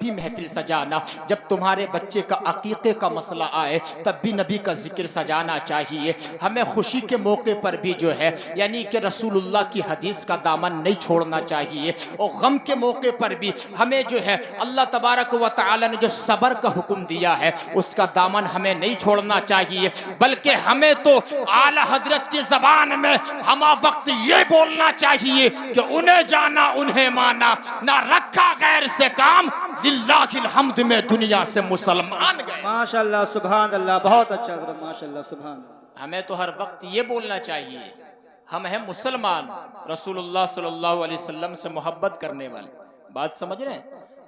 भी महफिल सजाना, जब तुम्हारे बच्चे का अकीक़े का मसला आए तब भी नबी का जिक्र सजाना चाहिए। हमें खुशी के मौके पर भी जो है यानी कि रसूलुल्लाह की हदीस का दामन नहीं छोड़ना चाहिए, और गम के मौके पर भी हमें जो है अल्लाह तबारक व तआला ने जो सब्र का हुक्म दिया है उसका दामन हमें नहीं छोड़ना चाहिए, बल्कि हमें तो आला हजरत की जबान में हम वक्त ये बोलना चाहिए कि उन्हें जाना उन्हें माना, ना रखा गैर से काम, लिल्लाहिल हम्द में दुनिया से मुसलमान गए। माशाअल्लाह, सुभान अल्लाह, बहुत अच्छा, माशाअल्लाह, सुभान। हमें तो हर वक्त ये बोलना चाहिए हम हैं मुसलमान, रसूलुल्लाह सल्लल्लाहु अलैहि वसल्लम से मोहब्बत करने वाले। बात समझ रहे हैं?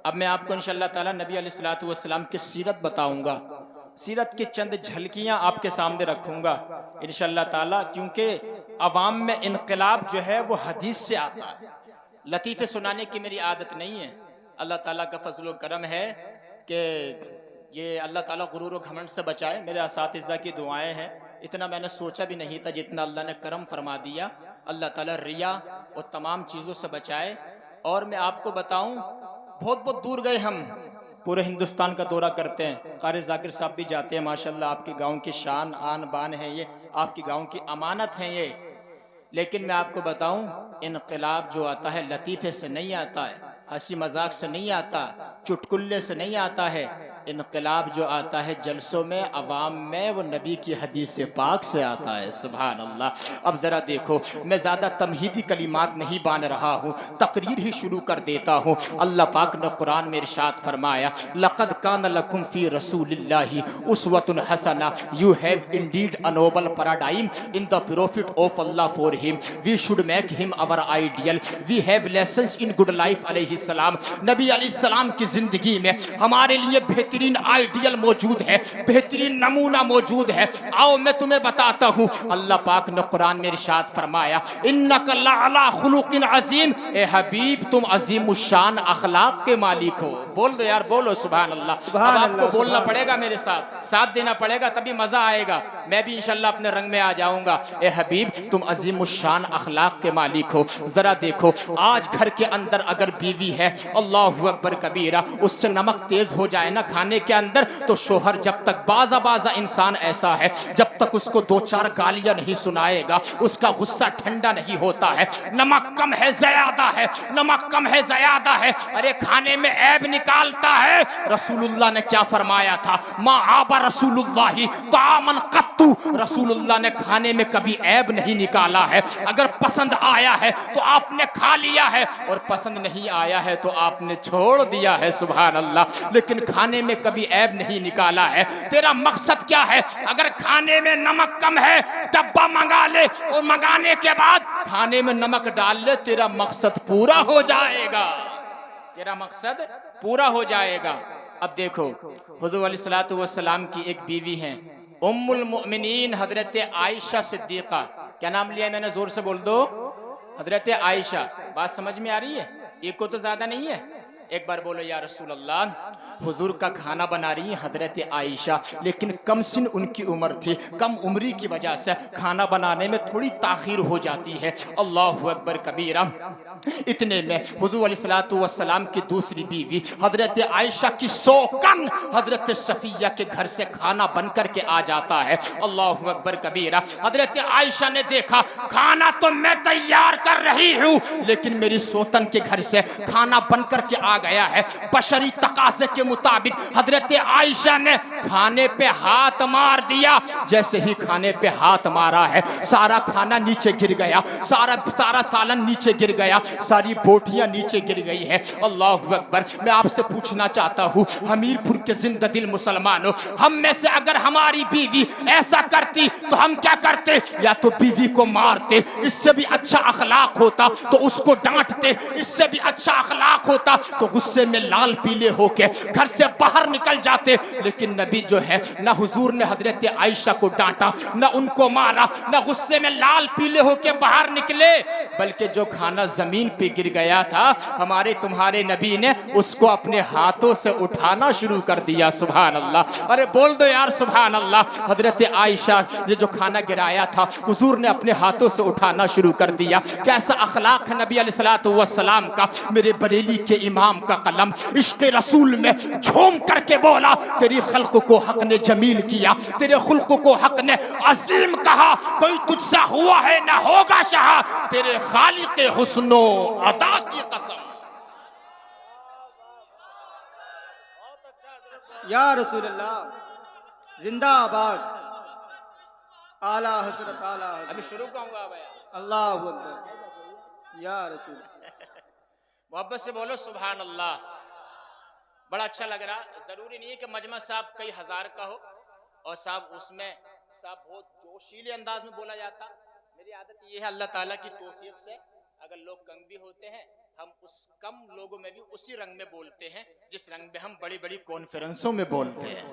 अब मैं आपको इंशाअल्लाह ताला नबी अलैहिस्सलातु वस्सलाम की सीरत बताऊंगा, सीरत की चंद झलकियां आपके सामने रखूंगा इंशाअल्लाह ताला, क्योंकि अवाम में इनकलाब जो है वो हदीस से आता है। लतीफ़े सुनाने की मेरी आदत नहीं है, अल्लाह ताला का फजल व करम है कि ये अल्लाह ताला गुरूर व घमंड से बचाए। मेरे असातिज़ा की दुआएं हैं, इतना मैंने सोचा भी नहीं था जितना अल्लाह ने करम फरमा दिया। अल्लाह ताला रिया और तमाम चीज़ों से बचाए। और मैं आपको बताऊं, बहुत बहुत दूर गए हम, पूरे हिंदुस्तान का दौरा करते हैं, कारी जाकिर साहब भी जाते हैं माशाल्लाह। आपके गांव की शान आन बान है ये, आपकी गांव की अमानत है ये। लेकिन मैं आपको बताऊं, इनकलाब जो आता है लतीफ़े से नहीं आता है, हंसी मजाक से नहीं आता, चुटकुल्ले से नहीं आता है। इनकलाब जो आता है जलसों में, अवाम में, वो नबी की हदीस पाक से आता है। सुभान अल्लाह। अब ज़रा देखो, मैं ज़्यादा तमहीदी कलिमात नहीं बांध रहा हूँ, तकरीर ही शुरू कर देता हूँ। अल्लाह पाक ने कुरान में इरशाद फरमाया, लक़द कान लकुम फ़ी रसूलिल्लाहि उस्वतुन हसना, you have indeed a noble paradigm in the prophet of Allah for him, we should make him our ideal, we have lessons in good life अलैहिस्सलाम। नबी अलैहिस्सलाम की ज़िंदगी में हमारे लिए बेहतरीन आइडियल मौजूद है, बेहतरीन नमूना मौजूद है। आओ मैं तुम्हें बताता हूँ। अल्लाह पाक ने कुरान में इरशाद फरमाया, इन्नका लअला खुलुकिन अजीम, ए हबीब तुम अजीम शान अखलाक के मालिक हो। बोल दो यार, बोलो सुभान अल्लाह। अब आपको बोलना पड़ेगा, मेरे साथ साथ देना पड़ेगा, तभी मजा आएगा। मैं भी इंशाल्लाह अपने रंग में आ जाऊंगा। ए हबीब तुम अजीम शान अखलाक के मालिक हो। जरा देखो, आज घर के अंदर अगर बीवी है, अल्लाहु अकबर कबीरा, उससे नमक तेज हो जाए ना खाने के अंदर, तो शोहर जब तक बाजा बाजा इंसान ऐसा है, जब तक उसको दो चार गालियां नहीं सुनाएगा उसका गुस्सा ठंडा नहीं होता है। नमक कम है ज़्यादा है, नमक कम है ज़्यादा है, अरे खाने में ऐब निकालता है। रसूलुल्लाह ने क्या फरमाया था, मा आबा रसूलुल्लाही तामन कत्तू, रसूलुल्लाह ने खाने में कभी ऐब नहीं निकाला है। अगर पसंद आया है तो आपने खा लिया है, और पसंद नहीं आया है तो आपने छोड़ दिया है। सुभान अल्लाह। लेकिन खाने में कभी ऐब नहीं निकाला है। तेरा मकसद क्या है? अगर खाने में नमक कम है, डब्बा मंगा ले, और मंगाने के बाद खाने में नमक डाल ले, तेरा मकसद पूरा हो जाएगा, तेरा मकसद पूरा हो जाएगा। अब देखो, हुज़ूर अलैहिस्सलातु वस्सलाम की एक बीवी हैं, उम्मुल मोमिनीन हजरत आयशा सिद्दीक़ा। क्या नाम लिया मैंने? जोर से बोल दो, हजरत आयशा। बात समझ में आ रही है? एक को तो ज्यादा नहीं है, एक बार बोलो या रसूल अल्लाह। हुजूर का खाना बना रही है हजरत आयशा, लेकिन कम सिन उनकी उम्र थी, कम उम्री की वजह से खाना बनाने में थोड़ी ताखीर हो जाती है। अल्लाहु अकबर कबीरा। इतने में हुजूर अलैहिस्सलातु वस्सलाम की दूसरी बीवी हजरत आयशा की सौकन हजरत सफिया के घर से खाना बन करके आ जाता है। अल्लाहु अकबर कबीरा। हजरत आयशा ने देखा, खाना तो मैं तैयार कर रही हूँ, लेकिन मेरी सौतन के घर से खाना बन करके आ गया है। बशरी तकाज़े के मुताबिक हजरत आयशा ने खाने पे हाथ मार दिया। जैसे ही खाने पे हाथ मारा है, सारा खाना नीचे गिर गया, सारा सालन नीचे गिर गया, सारी बोटियां नीचे गिर गई है। अल्लाहु अकबर। मैं आपसे पूछना चाहता हूँ, हमीरपुर के जिंदा दिल मुसलमानों, हम में से अगर हमारी बीवी ऐसा करती तो हम क्या करते? या तो बीवी को मारते, इससे भी अच्छा अखलाक होता तो उसको डांटते, इससे भी अच्छा अखलाक होता तो गुस्से में लाल पीले होके घर से बाहर निकल जाते। लेकिन नबी जो है, ना हुजूर ने हजरत आयशा को डांटा, ना उनको मारा, ना गुस्से में लाल पीले होके बाहर निकले, बल्कि जो खाना जमीन पे गिर गया था, हमारे तुम्हारे नबी ने उसको अपने हाथों से उठाना शुरू कर दिया। सुभान अल्लाह। अरे बोल दो यार सुभान अल्लाह। हजरत आयशा ने जो खाना गिराया था, हुजूर ने अपने हाथों से उठाना शुरू कर दिया। कैसा अखलाक है नबी अलैहिस्सलातु वस्सलाम का। मेरे बरेली के इमाम इमाम का कलम इश्क रसूल में झूम करके बोला, तेरी खल्क को हक ने जमील किया, तेरे खुल्क को हक ने अजीम कहा, कोई तुझसा हुआ है ना होगा शाह, तेरे खालिक हुस्नो अदा की कसम। या रसूलल्लाह जिंदाबाद, आला हजरत आला हजरत। अभी शुरू कहूंगा भैया, अल्लाहु अकबर। या रसूल मोहब्बत से बोलो सुभान अल्लाह। बड़ा अच्छा लग रहा। जरूरी नहीं है कि मजमा साहब कई हजार का हो और साहब उसमें साहब बहुत जोशीले अंदाज में बोला जाता। मेरी आदत ये है अल्लाह ताला की तौफीक से, अगर लोग कम भी होते हैं हम उस कम लोगों में भी उसी रंग में बोलते हैं जिस रंग में हम बड़ी बड़ी कॉन्फ्रेंसों में बोलते हैं।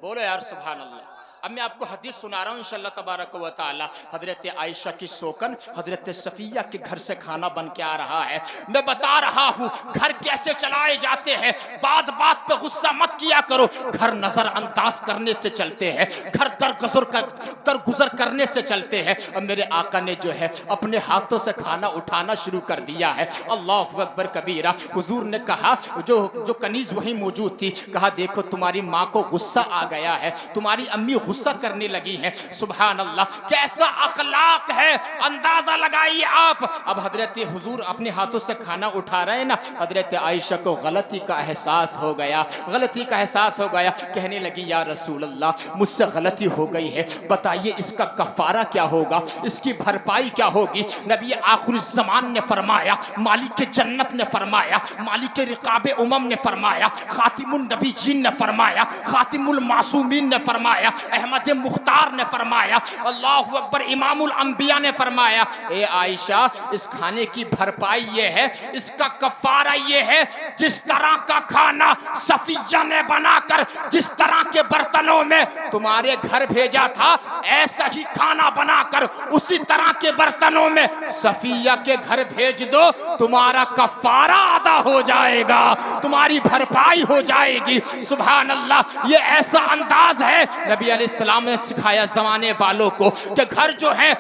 बोलो यार सुभान अल्लाह। अब मैं आपको हदीस सुना रहा हूँ इंशाअल्लाह तबारक व तआला। हजरत आयशा की सोकन हजरत सफिया के घर से खाना बन के आ रहा है। मैं बता रहा हूँ घर कैसे चलाए जाते हैं। बात बात पे गुस्सा मत किया करो। घर नजरअंदाज करने से चलते हैं, घर दरगुजर करने से चलते हैं। अब मेरे आका ने जो है अपने हाथों से खाना उठाना शुरू कर दिया है। अल्लाह अकबर कबीरा। हुजूर ने कहा, जो कनीज वहीं मौजूद थी, कहा देखो तुम्हारी माँ को गुस्सा आ गया है, तुम्हारी अम्मी गुस्सा करने लगी हैं। सुभान अल्लाह, कैसा अखलाक है, अंदाजा लगाइए आप। अब हजरत हुजूर अपने हाथों से खाना उठा रहे हैं ना, हजरत आयशा को गलती का एहसास हो गया, गलती का एहसास हो गया। कहने लगी या रसूल अल्लाह मुझसे गलती हो गई है, बताइए इसका कफारा क्या होगा, इसकी भरपाई क्या होगी। नबी आखिर ज़मान ने फरमाया, मालिक जन्नत ने फरमाया, मालिक रिकाबे उमम ने फरमाया, खातिमुन नबीयीन ने फरमाया, खातिमुल मासूमीन ने फरमाया, अहमद मुख्तार ने फरमाया, अल्लाहु अकबर इमामुल अंबिया ने फरमाया, ए आयशा इस खाने की भरपाई ये है, इसका कफारा ये है, जिस तरह का खाना सफिया ने बनाकर जिस तरह के बर्तनों में तुम्हारे घर भेजा था, ऐसा ही खाना बनाकर उसी तरह के बर्तनों में सफिया के घर भेज दो, तुम्हारा कफारा अदा हो जाएगा, तुम्हारी भरपाई हो जाएगी। सुभान अल्लाह, ये ऐसा अंदाज है नबी अलैहिस्सलाम ने सिखाया जमाने वालों को कि घर जो है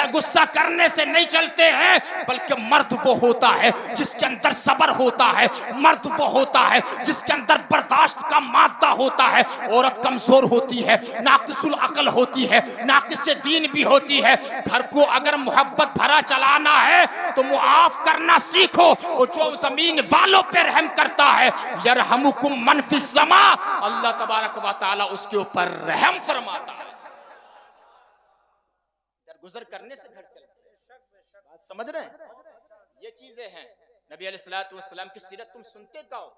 गुस्सा करने से नहीं चलते हैं, बल्कि मर्द वो होता है जिसके अंदर सब्र होता है, मर्द वो होता है जिसके अंदर बर्दाश्त का मादा होता है। औरत कमजोर होती है, नाकिसुल अकल होती है, नाकिस दीन भी होती है। घर को अगर मोहब्बत भरा चलाना है तो मुआफ करना सीखो, और जो जमीन वालों पे रहम करता है यरहमुकुम मन फिस समा, अल्लाह तबारक व तआला उसके ऊपर रहम फरमाता है। गुजर करने से घर चलते हैं। बात समझ रहे हैं? ये चीजें हैं। नबी अलैहिस्सलातु वस्सलाम की सीरत तुम सुनते का हो,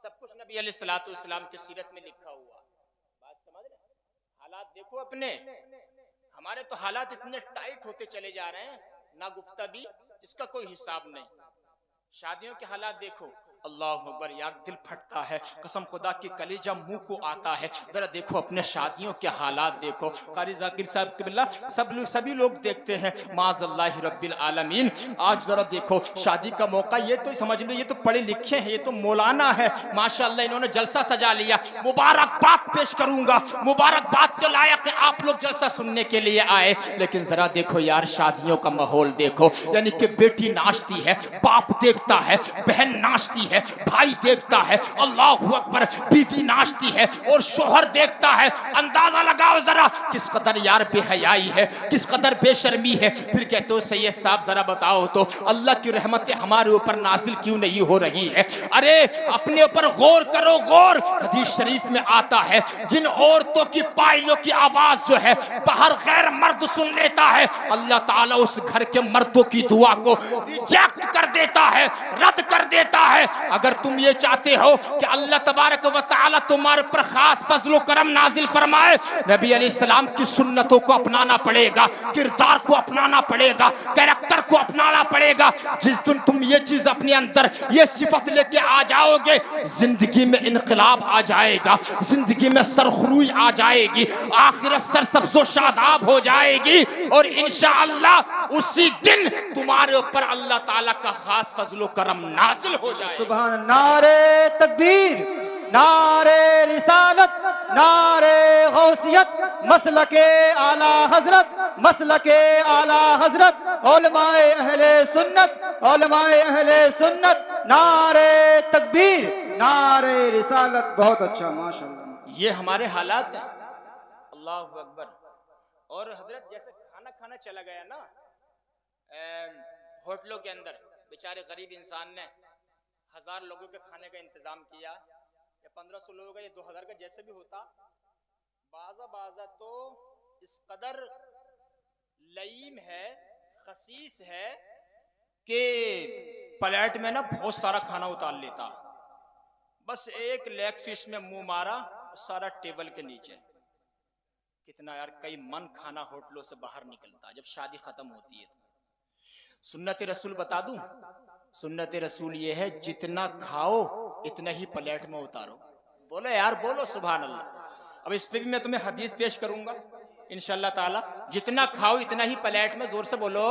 सब कुछ नबी अलैहिस्सलातु वस्सलाम की सीरत में लिखा हुआ। बात समझ रहे हैं? हालात देखो अपने, हमारे तो हालात इतने टाइट होते चले जा रहे हैं, ना गुफ्तगी इसका कोई हिसाब नहीं। शादियों के हालात देखो, अल्लाह अकबर यार दिल फटता है, कसम खुदा की कलेजा मुंह को आता है। जरा देखो अपने शादियों के हालात देखो। कारी जाकिर साहब के बिल्ला सभी लोग देखते हैं, माज़अल्लाह रब्बिल आलमीन। आज जरा देखो शादी का मौका, ये तो समझ लो ये तो पढ़े लिखे हैं, ये तो मौलाना है माशाअल्लाह, इन्होंने जलसा सजा लिया। मुबारकबाद पेश करूंगा, मुबारकबाद के लायक है आप लोग जलसा सुनने के लिए आए। लेकिन जरा देखो यार शादियों का माहौल देखो, यानी कि बेटी नाचती है, बाप देखता है, बहन नाचती है, भाई देखता है, अल्लाहु अकबर, बीवी नाचती है और शोहर देखता है। अंदाजा लगाओ जरा किस कदर यार बेहयाई है, किस कदर बेशर्मी है। फिर कहते हो सैयद साहब जरा बताओ तो अल्लाह की रहमतें हमारे ऊपर नाजिल क्यों नहीं हो रही है? अरे अपने ऊपर गौर करो, गौर। हदीस शरीफ में आता है जिन औरतों की पायलों की आवाज जो है बाहर गैर मर्द सुन लेता है, अल्लाह ताला उस घर के मर्दों की दुआ को रिजेक्ट कर देता है, रद्द कर देता है। अगर तुम ये चाहते हो कि अल्लाह तबारक व तआला तुम्हारे पर खास फजल करम नाजिल फरमाए, नबी अलैहिस्सलाम की सुन्नतों को अपनाना पड़ेगा, किरदार को अपनाना पड़ेगा, कैरेक्टर को अपनाना पड़ेगा। जिस दिन तुम ये चीज अपने अंदर ये सिफत लेके आ जाओगे, जिंदगी में इनकलाब आ जाएगा, जिंदगी में सरखरुई आ जाएगी, आखिरत सरसब्ज़ो शादाब हो जाएगी, और इंशाअल्लाह उसी दिन तुम्हारे ऊपर अल्लाह ताला का खास फजल करम नाजिल हो जाएगा। सुभान, नारे तकबीर, नारे रिसालत, नारे गौसियत, मसलके आला हजरत, मसलके आला हजरत, उलमाए अहले सुन्नत, उलमाए अहले सुन्नत, नारे तकबीर, नारे रिसालत। बहुत अच्छा, माशाअल्लाह। ये हमारे हालात हैं। अल्लाह अकबर। और हजरत जैसे खाना खाना चला गया ना होटलों के अंदर, बेचारे गरीब इंसान ने 1000 लोगों के खाने का इंतजाम किया या 1500 लोगों का या 2000 का, जैसे भी होता, बाजा तो इस कदर लईम है, खसीस है कि प्लेट में ना बहुत सारा खाना उतार लेता। बस एक लेग फिश में मुंह मारा, सारा टेबल के नीचे। कितना यार, कई मन खाना होटलों से बाहर निकलता जब शादी खत्म होती है। सुन्नत रसूल बता दूं, सुन्नत रसूल ये है जितना खाओ इतना ही प्लेट में उतारो। बोलो यार, बोलो सुभान अल्लाह। अब इस पे भी मैं तुम्हें हदीस पेश करूंगा इंशाअल्लाह ताला। जितना खाओ इतना ही प्लेट में, जोर से बोलो,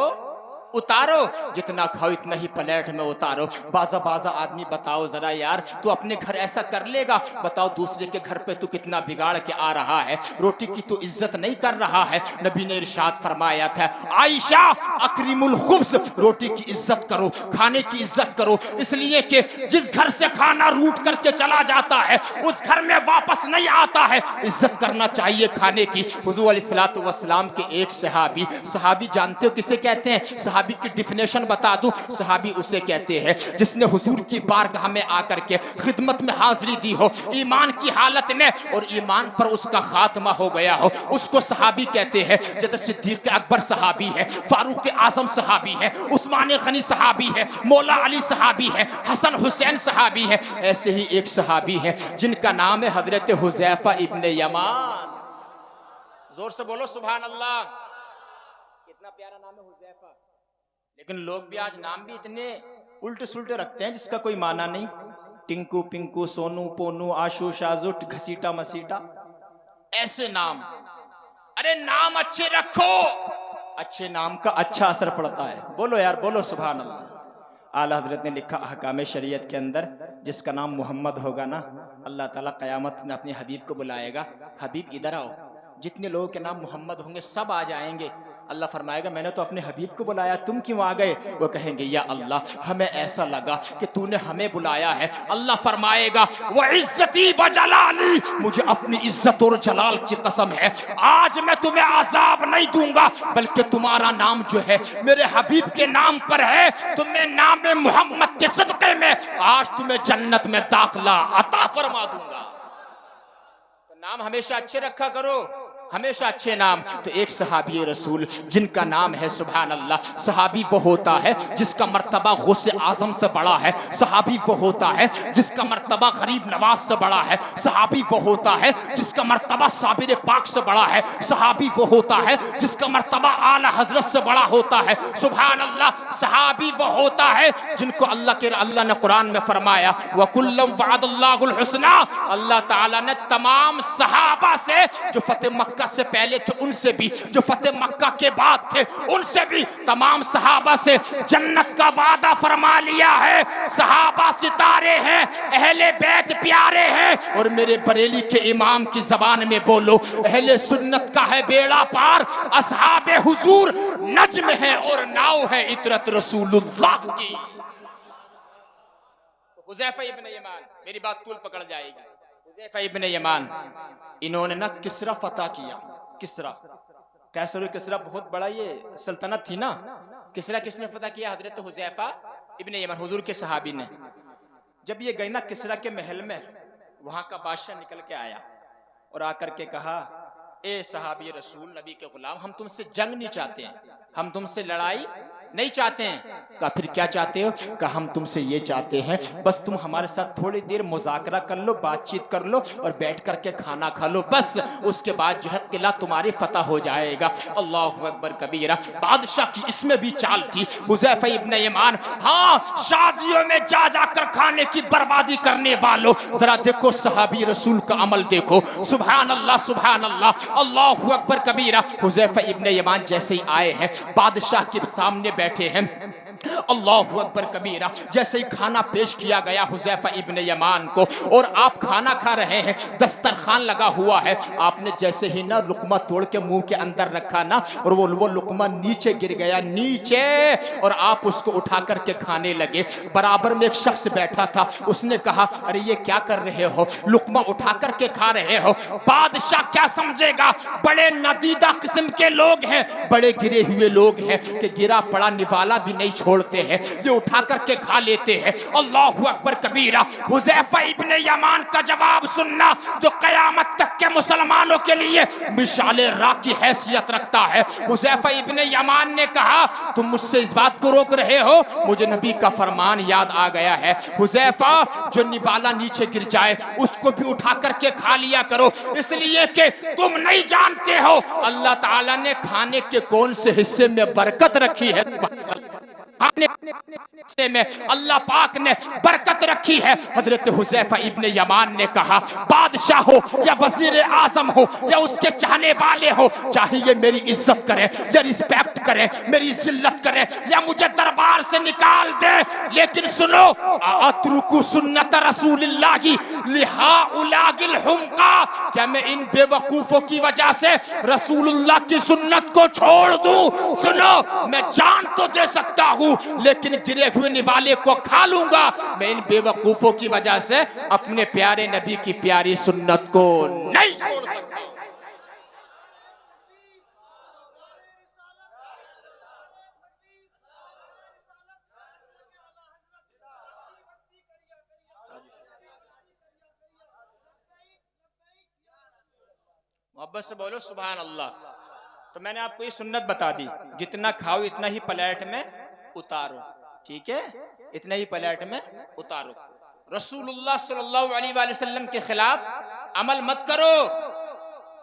उतारो। जितना खाओ इतना ही प्लेट में उतारो। बाजा आदमी बताओ जरा यार, तू अपने घर ऐसा कर लेगा? बताओ दूसरे के घर पे तू कितना बिगाड़ के आ रहा है। रोटी की तू इज्जत नहीं कर रहा है। नबी ने इरशाद फरमाया था, आयशा अकरिमुल खुब्स, रोटी की इज्जत करो, खाने की इज्जत करो, इसलिए कि जिस घर से खाना रूट करके चला जाता है उस घर में वापस नहीं आता है। इज्जत करना चाहिए खाने की। हुजूर अलैहिस्सलातु वस्सलाम के एक सहाबी जानते हो किसे कहते हैं? सहाबी की डिफिनेशन बता दूं, सहाबी उसे कहते हैं जिसने हुजूर की बारगाह में आकर के खिदमत में हाजिरी दी हो ईमान की हालत में, और ईमान पर उसका खात्मा हो गया हो, उसको सहाबी कहते हैं। जैसे सिद्दीक अकबर सहाबी है, फारूक आजम सहाबी है, उस्मान गनी सहाबी है, मौला अली सहाबी है, हसन हुसैन सहाबी है। ऐसे ही एक सहाबी है जिनका नाम है हजरत हुज़ैफा इब्ने यमान। जोर से बोलो सुभान अल्लाह। कितना प्यारा नाम है हुज़ैफा। लेकिन लोग भी आज नाम भी इतने उल्टे सुल्टे रखते हैं जिसका कोई माना नहीं। टिंकू पिंकू सोनू पोनू आशू शाजुट घसीटा मसीटा, ऐसे नाम। अरे नाम अच्छे रखो, अच्छे नाम का अच्छा असर पड़ता है। बोलो यार, बोलो सुभान अल्लाह। आला हजरत ने लिखा अहकाम शरीयत के अंदर, जिसका नाम मोहम्मद होगा ना, अल्लाह ताला क़यामत में अपने हबीब को बुलाएगा, हबीब इधर आओ। जितने लोगों के नाम मोहम्मद होंगे सब आ जाएंगे। अल्लाह फरमाएगा मैंने तो अपने हबीब को बुलाया, तुम क्यों आ गए? वो कहेंगे या अल्लाह, हमें ऐसा लगा कि तूने हमें बुलाया है। अल्लाह फरमाएगा वो इज्जती व जलाली, मुझे अपनी इज्जत और जलाल की कसम है, आज मैं तुम्हें आजाब नहीं दूंगा, बल्कि तुम्हारा नाम जो है मेरे हबीब के नाम पर है, तुम्हें नाम मोहम्मद के सदक़े में आज तुम्हें जन्नत में दाखिला अता फरमा दूंगा। तो नाम हमेशा अच्छे रखा करो, हमेशा अच्छे नाम। तो एक सहाबी रसूल जिनका नाम है सुभान अल्लाह, सहाबी वो होता है जिसका मर्तबा गौसे आजम से बड़ा है। सहाबी वो होता है जिसका मर्तबा गरीब नवाज से बड़ा है। सहाबी वो होता है जिसका मर्तबा साबिर पाक से बड़ा है। सहाबी वो होता है जिसका मर्तबा आला हजरत से बड़ा होता है। सुभान अल्लाह। सहाबी वो होता है जिनको अल्लाह ने कुरान में फरमाया वकुल्लम वअदल्लाहुल हुस्ना, अल्लाह ताला ने तमाम सहाबा से, जो फतेह मक्का से पहले थे उनसे भी, जो फतेह मक्का के बाद थे उनसे भी, तमाम सहाबा से जन्नत का वादा फरमा लिया है। सहाबा सितारे हैं, अहले बैत प्यारे हैं। और मेरे बरेली के इमाम की जबान में बोलो, अहले सुन्नत का है बेड़ा पार, असहाबे हुजूर नज्म है और नाव है इतरत रसूलुल्लाह की। हुज़ैफा इब्ने यमान, मेरी बात तूल पकड़ जाएगी। हुज़ैफा इब्ने यमान, इन्होंने ना किसरा फतह किया। किसरा बहुत बड़ा ये सल्तनत थी ना। किसरा किसने फतह किया? हजरत हुज़ैफा इब्ने यमान, हुजूर के सहाबी ने। जब ये गए ना किसरा के महल में, वहां का बादशाह निकल के आया और आकर के कहा, ए सहाबी रसूल नबी के गुलाम, हम तुमसे जंग नहीं चाहते हैं, हम तुमसे लड़ाई नहीं चाहते हैं। कहा फिर क्या चाहते हो? कहा हम तुमसे ये चाहते हैं बस तुम हमारे साथ थोड़ी देर मुज़ाकरा कर लो, बातचीत कर लो और बैठ करके खाना खा लो, बस उसके बाद जो है किला तुम्हारी फतह हो जाएगा। अल्लाहु अकबर कबीरा। बादशाह की इसमें भी चाल थी। हुज़ैफा इब्ने यमान, हाँ, शादियों में जा जाकर खाने की बर्बादी करने वालों, जरा देखो सहाबी रसूल का अमल देखो। सुभान अल्लाह, सुभान अल्लाह, अल्लाहु अकबर कबीरा। हुज़ैफा इब्ने यमान जैसे ही आए हैं, बादशाह के सामने बैठे हैं, अल्लाहु अकबर कबीरा। जैसे ही खाना पेश किया गया हुज़ैफा इब्ने यमान को, और आप खाना खा रहे हैं, दस्तरखान लगा हुआ है, आपने जैसे ही ना लुकमा तोड़ के मुंह के अंदर रखा ना, और वो लुकमा नीचे गिर गया, नीचे, और आप उसको उठा करके खाने लगे। बराबर में एक शख्स बैठा था, उसने कहा अरे ये क्या कर रहे हो, लुकमा उठा करके खा रहे हो, बादशाह क्या समझेगा, बड़े नदीदा किस्म के लोग हैं, बड़े गिरे हुए लोग हैं कि गिरा पड़ा निवाला भी नहीं छोड़ते हैं, ये उठा करके खा लेते हैं। अल्लाहु अकबर कबीरा। हुज़ैफा इब्ने यमान का जवाब सुनना, जो कयामत तक के मुसलमानों के लिए मिसाले राह की हैसियत रखता है। हुज़ैफा इब्ने यमान ने कहा तुम मुझसे इस बात को रोक रहे हो, मुझे नबी का फरमान याद आ गया है, हुज़ैफा जो निवाला नीचे गिर जाए उसको भी उठा करके खा लिया करो, इसलिए कि तुम नहीं जानते हो अल्लाह ताला ने खाने के कौन से हिस्से में बरकत रखी है। खाने में अल्लाह पाक ने बरकत रखी है। हजरत हुज़ैफा इब्ने यमान ने कहा बादशाह हो या वजीर आजम हो या उसके चाहने वाले हो, चाहे ये मेरी इज्जत करे या रिस्पेक्ट करे, मेरी जिल्लत करे या मुझे दरबार से निकाल दे, लेकिन सुनो, अतरुकु सुन्नत रसूलिल्लाहि लिहाउलागिल हुमका, क्या मैं इन बेवकूफों की वजह से रसूलुल्लाह की सुन्नत को छोड़ दूं? सुनो, मैं जान तो दे सकता हूं लेकिन गिरे हुए निवाले को खा लूंगा, मैं इन बेवकूफों की वजह से अपने प्यारे नबी की प्यारी सुन्नत को नहीं छोड़ सकता। मोहब्बत से बोलो सुभान अल्लाह। तो मैंने आपको ये सुन्नत बता दी, जितना खाओ इतना ही प्लेट में उतारो, ठीक है, इतना ही प्लेट में उतारो। रसूलुल्लाह सल्लल्लाहु अलैहि वसल्लम के खिलाफ अमल मत करो।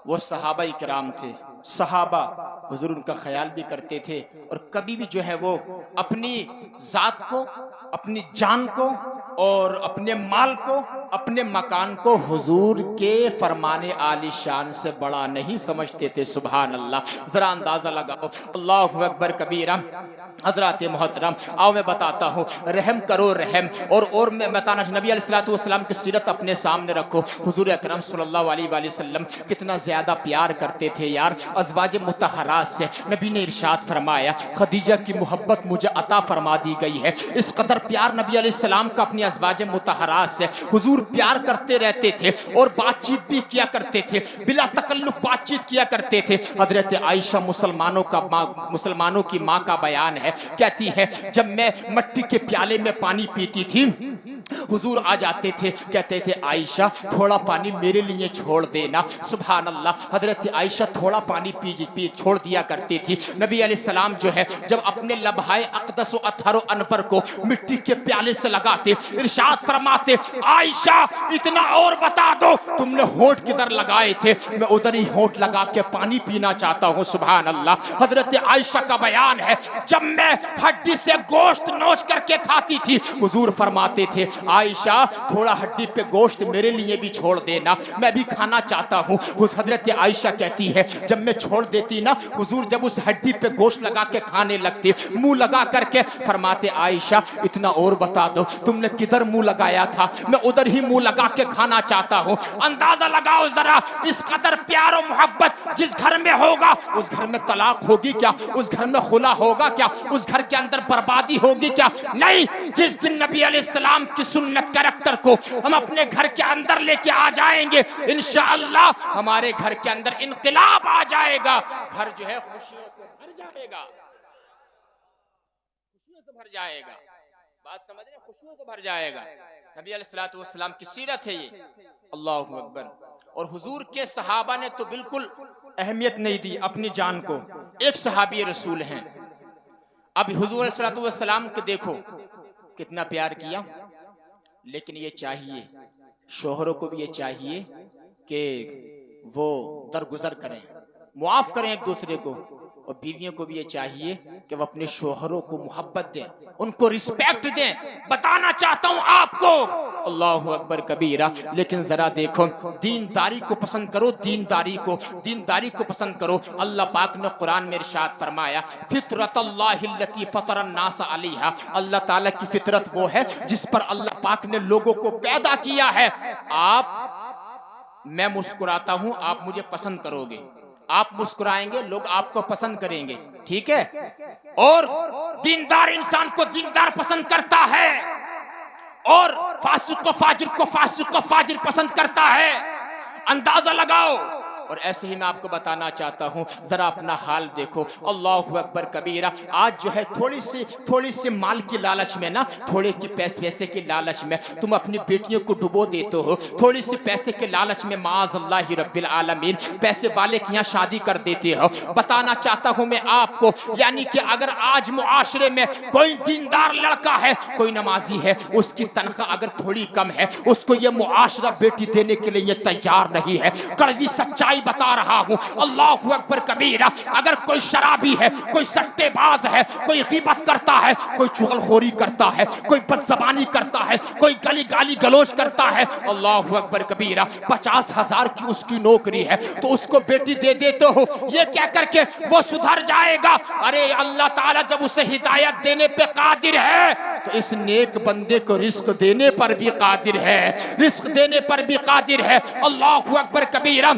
वो सहाबा इकराम थे, सहाबा हुजूर उनका ख्याल भी करते थे, और कभी भी जो है वो अपनी जात को, अपनी जान को और अपने माल को, अपने मकान को हुजूर के फरमाने आली शान से बड़ा नहीं समझते थे। सुभान अल्लाह। जरा अंदाजा लगाओ। अल्लाहु अकबर कबीरा। हजरात मोहतरम, आओ मैं बताता हूँ, रहम करो रहम। और मैं बताना, नबी अलैहिस्सलातु वस्सलाम की सीरत अपने सामने रखो। हुजूर अकरम सल्लल्लाहु अलैहि वसल्लम कितना ज्यादा प्यार करते थे यार अज़वाज मुतहरात से। नबी ने इरशाद फरमाया खदीजा की मोहब्बत मुझे अता फरमा दी गई है। इस कदर प्यार नबी अलैहिस्सलाम का अपनी अज़वाज मुतहरात से। हुजूर प्यार करते रहते थे और बातचीत भी किया करते थे, बिला तकल्लुफ बातचीत किया करते थे। हजरत आयशा मुसलमानों की माँ का बयान है, कहती है जब मैं मट्टी के प्याले में पानी पीती थी, हुजूर आ जाते थे, कहते थे आयशा थोड़ा पानी मेरे लिए छोड़ देना। सुभान अल्लाह। हजरत आयशा थोड़ा पानी पी छोड़ दिया करती थी। नबी अलैहिस्सलाम जो है जब अपने लबहाए अक़दस व अतहर व अनवर को मिट्टी के प्याले से लगाते, इरशाद फरमाते आयशा इतना और बता दो, तुमने होठ किधर लगाए थे, मैं उधर ही होठ लगा के पानी पीना चाहता हूँ। सुभान अल्लाह। हजरत आयशा का बयान है जब मैं हड्डी से गोश्त नोच करके खाती थी, हुजूर फरमाते थे आयशा थोड़ा हड्डी पे गोश्त मेरे लिए भी छोड़ देना, मैं भी खाना चाहता हूँ। हजरत आयशा कहती है जब मैं छोड़ देती ना, हुजूर जब उस हड्डी पे गोश्त लगा के खाने लगते, मुंह लगा करके फरमाते आयशा इतना और बता दो, तुमने किधर मुंह लगाया था, मैं उधर ही मुंह लगा के खाना चाहता हूँ। अंदाजा लगाओ जरा, इस कदर प्यार और मोहब्बत जिस घर में होगा उस घर में तलाक होगी क्या, उस घर में खुला होगा क्या, उस घर के अंदर बर्बादी होगी क्या? नहीं। जिस दिन नबी अलैहिस्सलाम की सुन्नत कैरेक्टर को हम अपने घर के अंदर लेके आ जाएंगे, इंशाअल्लाह हमारे घर के अंदर इनकलाब आ जाएगा। घर जो है खुशियों से भर जाएगा, खुशियों से भर जाएगा। बात समझ रहे? खुशियों से भर जाएगा। नबी अलैहिस्सलातु वस्सलाम की सीरत है ये। अल्लाहु अकबर। और हुजूर के सहाबा ने तो बिल्कुल अहमियत नहीं दी अपनी जान को। एक सहाबी रसूल हैं, अब हुजूर अलैहिस्सलातु वस्सलाम को देखो कितना प्यार किया, लेकिन ये चाहिए शोहरों को भी ये चाहिए कि वो दरगुजर करें, मुआफ करें एक दूसरे को। और बीवियों को भी ये चाहिए कि वो अपने शोहरों को मोहब्बत दें, उनको रिस्पेक्ट दें। बताना चाहता हूं आपको, अल्लाहु अकबर कबीरा, लेकिन जरा देखो, दीनदारी को पसंद करो, दीनदारी को पसंद करो। अल्लाह पाक ने कुरान में इरशाद फरमाया, फितरतल्लाहिल्लती फतरन्नास अलैहा, अल्लाह ताला की फितरत वो है जिस पर अल्लाह पाक ने लोगों को पैदा किया है। मैं मुस्कुराता हूं, आप मुझे पसंद करोगे, आप मुस्कुराएंगे, लोग आपको पसंद करेंगे, ठीक है। और दीनदार इंसान को दीनदार पसंद करता है, और फासिक को फाजिर पसंद करता है। अंदाजा लगाओ। और ऐसे ही मैं आपको बताना चाहता हूं, जरा अपना हाल देखो। अल्लाहु अकबर कबीरा। आज जो है थोड़ी सी माल की लालच में ना, थोड़े की पैसे की लालच में तुम अपनी बेटियों को डुबो देते हो। थोड़ी सी पैसे के लालच में माअज़ल्लाहि रब्बिल आलमीन पैसे वाले की यहाँ शादी कर देते हो। बताना चाहता हूं मैं आपको, यानी कि अगर आज मुआशरे में कोई दीनदार लड़का है, कोई नमाजी है, उसकी तनख्वाह अगर थोड़ी कम है, उसको ये मुआशरा बेटी देने के लिए तैयार नहीं है। कड़वी सच्चाई बता रहा हूं। अल्लाहु अकबर कबीरा। अगर कोई शराबी है, कोई सट्टेबाज है, कोई ग़ीबत करता है, कोई चुगलखोरी करता है, कोई बदज़बानी करता है, कोई गाली गलोच करता है, अल्लाहु अकबर कबीरा, 50,000 की उसकी नौकरी है, तो उसको बेटी दे देते हो ये क्या करके वो सुधर जाएगा। अरे अल्लाह ताला जब उसे हिदायत देने पे कादिर है, तो इस नेक बंदे को रिस्क देने पर भी कादिर है, रिस्क देने पर भी कादिर है। अल्लाहु अकबर कबीरा।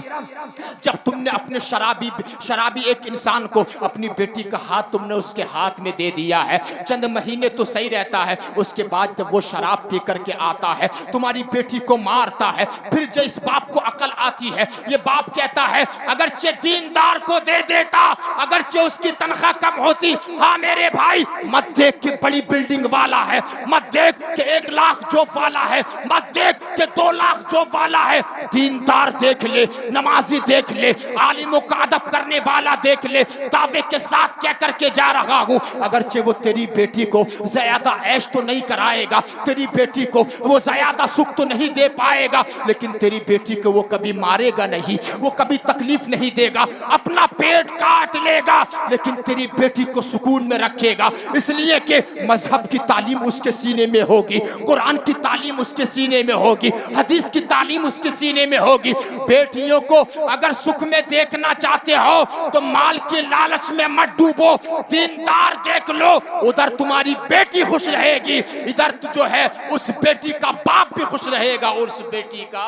जब तुमने अपने शराबी एक इंसान को अपनी बेटी का हाथ तुमने उसके हाथ में दे दिया है, चंद महीने तो सही रहता है, उसके बाद जब वो शराब पी करके आता है, तुम्हारी बेटी को मारता है, फिर जो इस बाप को अकल आती है, ये बाप कहता है अगरचे दीनदार को दे देता, अगरचे उसकी तनख्वाह कम होती, हाँ मेरे भाई, मत देख के बड़ी बिल्डिंग वाला है, मत देख के 1 लाख जॉब वाला है, मत देख के 2 लाख जॉब वाला है, दीनदार देख ले, नमाजी देख ले, आलिमों का अदब करने वाला देख ले। दावे के साथ क्या करके जा रहा हूँ, अगरचे वो तेरी बेटी को ज्यादा ऐश तो नहीं कराएगा, तेरी बेटी को वो ज्यादा सुख तो नहीं दे पाएगा, लेकिन तेरी बेटी को वो कभी मारेगा नहीं, वो कभी तकलीफ नहीं देगा, अपना पेट काट लेगा, लेकिन तेरी बेटी को सुकून में रखेगा। इसलिए कि मजहब की तालीम उसके सीने में होगी, कुरान की तालीम उसके सीने में होगी, हदीस की तालीम उसके सीने में होगी। बेटियों को अगर सुख में देखना चाहते हो तो माल की लालच में मत डूबो, दीनदार देख लो, उधर तुम्हारी बेटी खुश रहेगी, इधर जो है उस बेटी का बाप भी खुश रहेगा, और उस बेटी का।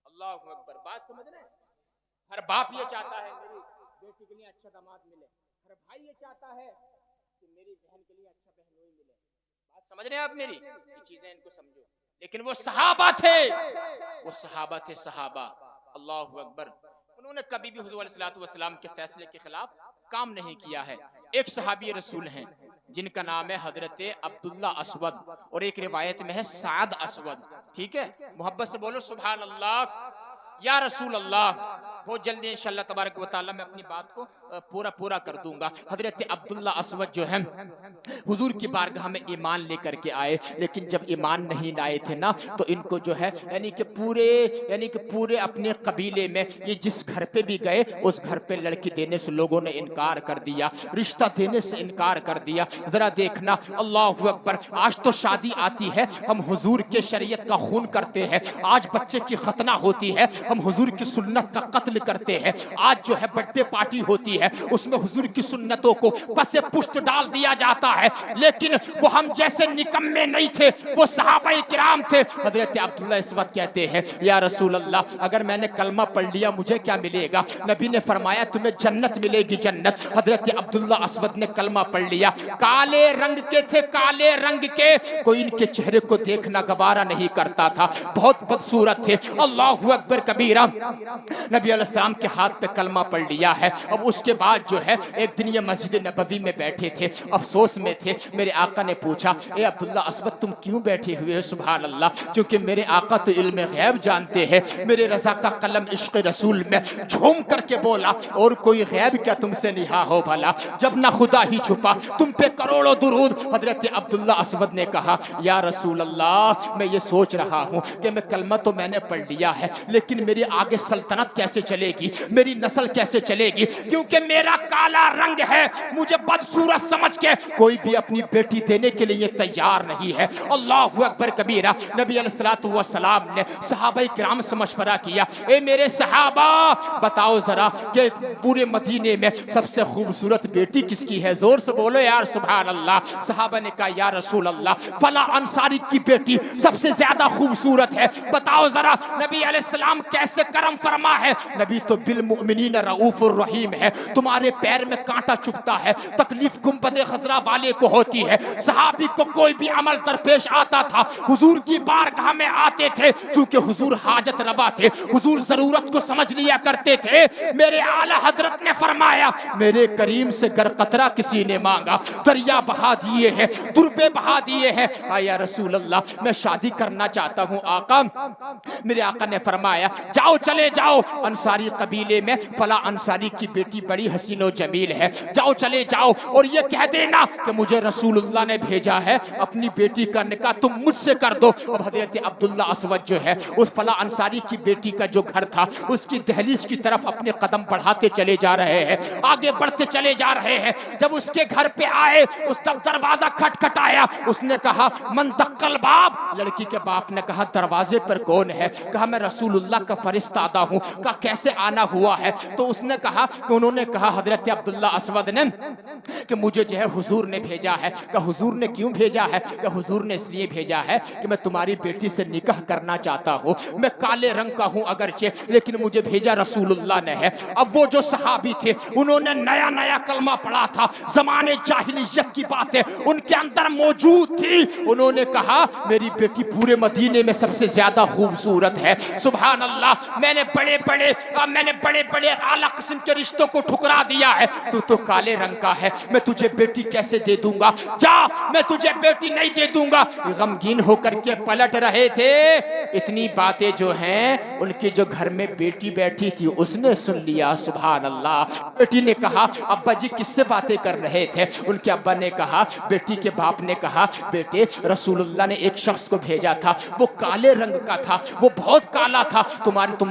अल्लाह अकबर। बात समझ रहे हैं? हर बाप ये चाहता है मेरी बेटी के लिए अच्छा दामाद मिले, हर भाई ये चाहता है कि मेरी बहन के लिए अच्छा बहनोई मिले। बात समझ रहे हैं आप मेरी? ये चीजें इनको समझो। लेकिन वो सहाबा थे, वो सहाबा। अल्लाहु अकबर। उन्होंने कभी भी हुजूर सल्लल्लाहु अलैहि वसल्लम के फैसले के खिलाफ काम नहीं किया है। एक सहाबी रसूल हैं जिनका नाम है हजरत अब्दुल्ला अस्वद, और एक रिवायत में है साद अस्वद। ठीक है, मोहब्बत से बोलो सुभान अल्लाह या रसूल अल्लाह। बहुत जल्दी इंशाअल्लाह तबारक व तआला मैं अपनी बात को पूरा कर दूंगा। हजरत अब्दुल्ला अस्वद जो है हुजूर की बारगाह में ईमान लेकर के आए, लेकिन जब ईमान नहीं लाए थे ना, तो इनको जो है यानी कि पूरे अपने कबीले में ये जिस घर पे भी गए, उस घर पे लड़की देने से लोगों ने इनकार कर दिया, रिश्ता देने से इनकार कर दिया। जरा देखना, अल्लाहु अकबर। आज तो शादी आती है, हम हुजूर के शरीयत का खून करते हैं। आज बच्चे की खतना होती है, हम हुजूर की सुन्नत का कत्ल करते हैं। आज जो है बर्थडे पार्टी होती है, उसमें हुजूर की सुन्नतों को पसे पुष्ट डाल दिया जाता है, लेकिन वो हम जैसे निकम्मे नहीं थे, वो सहाबाए किराम थे। हजरत अब्दुल्ला इस वक्त कहते हैं, या रसूल अल्लाह, अगर मैंने कलमा पढ़ लिया मुझे क्या मिलेगा? नबी ने फरमाया तुम्हें जन्नत मिलेगी, जन्नत। हजरत अब्दुल्ला अस्वद ने कलमा पढ़ लिया। काले रंग के थे, काले रंग के, कोई इनके चेहरे को देखना गवारा नहीं करता था, बहुत बदसूरत थे। अल्लाहु अकबर कबीरा। नबी अलैहिस्सलाम के हाथ पे कलमा पढ़ लिया है। अब उसके बाद जो है एक दिन ये मस्जिद नबवी में बैठे थे, अफसोस में थे। मेरे आका ने पूछा, ए अब्दुल्ला असवद तुम क्यों बैठे हुए हो? सुभान अल्लाह, क्योंकि मेरे आका तो इल्म गैब जानते हैं। मेरे रजा का कलम इश्क रसूल में झूम करके बोला, और कोई गैब क्या तुमसे निहा हो भला, जब ना खुदा ही छुपा तुम पे करोड़ों दुरूद। हजरत अब्दुल्ला असवद ने कहा, या रसूल अल्लाह, मैं ये सोच रहा हूँ कि मैं कलमा तो मैंने पढ़ लिया है, लेकिन मेरी आगे सल्तनत कैसे चलेगी, मेरी नस्ल कैसे चलेगी, क्योंकि मेरा काला रंग है। मुझे बदसूरत समझ के कोई भी अपनी बेटी देने के लिए तैयार नहीं है। अल्लाहु अकबर कबीरा। नबी अलैहिस्सलातु वस्सलाम ने सहाबाए किराम से मशवरा किया, ए मेरे सहाबा बताओ जरा कि पूरे मदीने में सबसे खूबसूरत बेटी किसकी है? जोर से बोलो यार सुभान अल्लाह। सहाबा ने कहा, या रसूल अल्लाह, फला अंसारी की बेटी सबसे ज्यादा खूबसूरत है, बताओ जरा नबी अलैहिस्सलाम कैसे करम फरमा है। नबी तो बिल मुमिनीन रऊफुर रहीम है। तुम्हारे पैर में कांटा चुभता है, तकलीफ गुंबदे खजरा वाले को होती है। सहाबी को कोई भी अमल दरपेश आता था, हुजूर की बारगाह में आते थे, क्योंकि हुजूर हाजत रवा थे, हुजूर जरूरत को समझ लिया करते थे। मेरे आला हजरत ने फरमाया, मेरे करीम से गर कतरा किसी ने मांगा, दरिया बहा दिए हैं, दुर्बे बहा दिए हैं। आया रसूल अल्लाह, मैं शादी करना चाहता हूँ आका। मेरे आका ने फरमाया, जाओ चले जाओ, अंसारी कबीले में फला अंसारी की बेटी बड़ी हसीन और जमील है, जाओ चले जाओ और ये कह देना कि मुझे रसूलुल्लाह ने भेजा है, अपनी बेटी का निकाह तुम मुझसे कर दो। और हजरत अब्दुल्ला असवद जो है, उस फला अंसारी की बेटी का जो घर था, उसकी दहलीज की तरफ अपने कदम बढ़ाते चले जा रहे हैं, आगे बढ़ते चले जा रहे हैं। जब उसके घर पे आए, उस तक दरवाजा खटखटाया। उसने कहा, मन दक्कल बाप। लड़की के बाप ने कहा, दरवाजे पर कौन है? कहा, मैं रसूलुल्लाह का फरिश्ता हूँ। कहा, कैसे आना हुआ है? तो उसने कहा कि उन्होंने कहा हजरत अब्दुल्ला असवद ने कि मुझे जो है हुजूर ने भेजा है। कहा, हुजूर ने क्यों भेजा है? कहा, हुजूर ने इसलिए भेजा है कि मैं तुम्हारी बेटी से निकाह करना चाहता हूँ। मैं काले रंग का हूँ अगरचे, लेकिन मुझे भेजा रसूलुल्लाह ने है। अब वो जो सहाबी थे, उन्होंने नया नया कलमा पढ़ा था, जमाने जाहिलियत की बातें उनके अंदर मौजूद थी। उन्होंने कहा, मेरी बेटी पूरे मदीने में सबसे ज्यादा खूबसूरत है। सुभान अल्लाह, मैंने बड़े बड़े आला किस्म के रिश्तों को ठुकरा दिया है, तू तो काले रंग का है, मैं तुझे बेटी कैसे दे दूंगा? जा, मैं तुझे बेटी नहीं दे दूंगा। गमगीन होकर के पलट रहे थे। इतनी बातें जो हैं, उनके जो घर में बेटी बैठी थी, उसने सुन लिया। सुभान अल्लाह। बेटी ने कहा, अब्बा जी किससे बातें कर रहे थे? उनके अब्बा ने कहा, बेटी के बाप ने कहा, बेटे रसूलुल्लाह ने एक शख्स को भेजा था, वो काले रंग का था, वो बहुत काला था,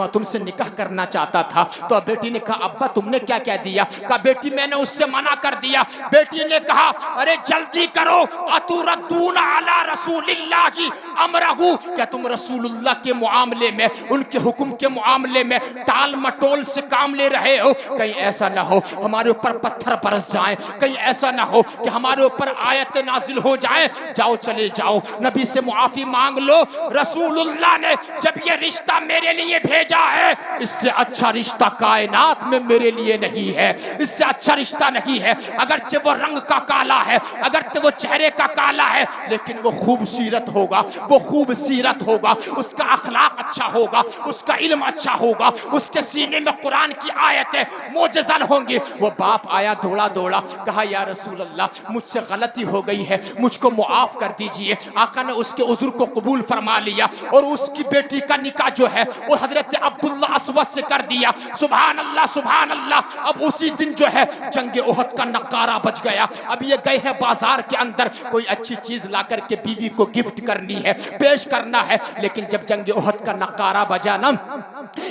तुमसे निकाह करना चाहता था। तो बेटी ने कहा, अब्बा तुमने क्या कह दिया? कहा, बेटी मैंने उससे मना कर दिया। बेटी ने कहा, अरे जल्दी करो, अतुरद्दूना अला रसूलिल्लाहि अमरहु, क्या तुम रसूलुल्लाह के मुआमले में, उनके हुक्म के मामले में टाल मटोल से काम ले रहे हो? कहीं ऐसा ना हो हमारे ऊपर पत्थर बरस जाए, कहीं ऐसा ना हो कि हमारे ऊपर आयत नाजिल हो जाए। जाओ चले जाओ, नबी से मुआफी मांग लो। रसूलुल्लाह ने जब ये रिश्ता मेरे लिए भेजा है, इससे अच्छा रिश्ता कायनात में मेरे लिए नहीं है, इससे अच्छा रिश्ता नहीं है। अगरचे वो रंग का काला है, अगर वो चेहरे का काला है, लेकिन वो खूबसूरत होगा, वो खूबसूरत होगा, उसका अखलाक अच्छा होगा, उसका इल्म अच्छा होगा, उसके सीने में कुरान की आयतें मोजज़न होंगी। वो बाप आया दौड़ा दौड़ा, कहा, या रसूल अल्लाह मुझसे गलती हो गई है, मुझको मुआफ कर दीजिए। आका ने उसके उज़्र को कबूल फरमा लिया और उसकी बेटी का निकाह जो है वो हजरत अब्दुल्ला असवद से कर दिया। सुभान अल्लाह, सुभान अल्लाह। अब उसी दिन जो है जंगे ओहद का नकारा बज गया। अब ये गए हैं बाजार के अंदर, कोई अच्छी चीज ला करके बीवी को गिफ्ट करनी है, पेश करना है। लेकिन जब जंगे ओहद का नकारा बजा ना,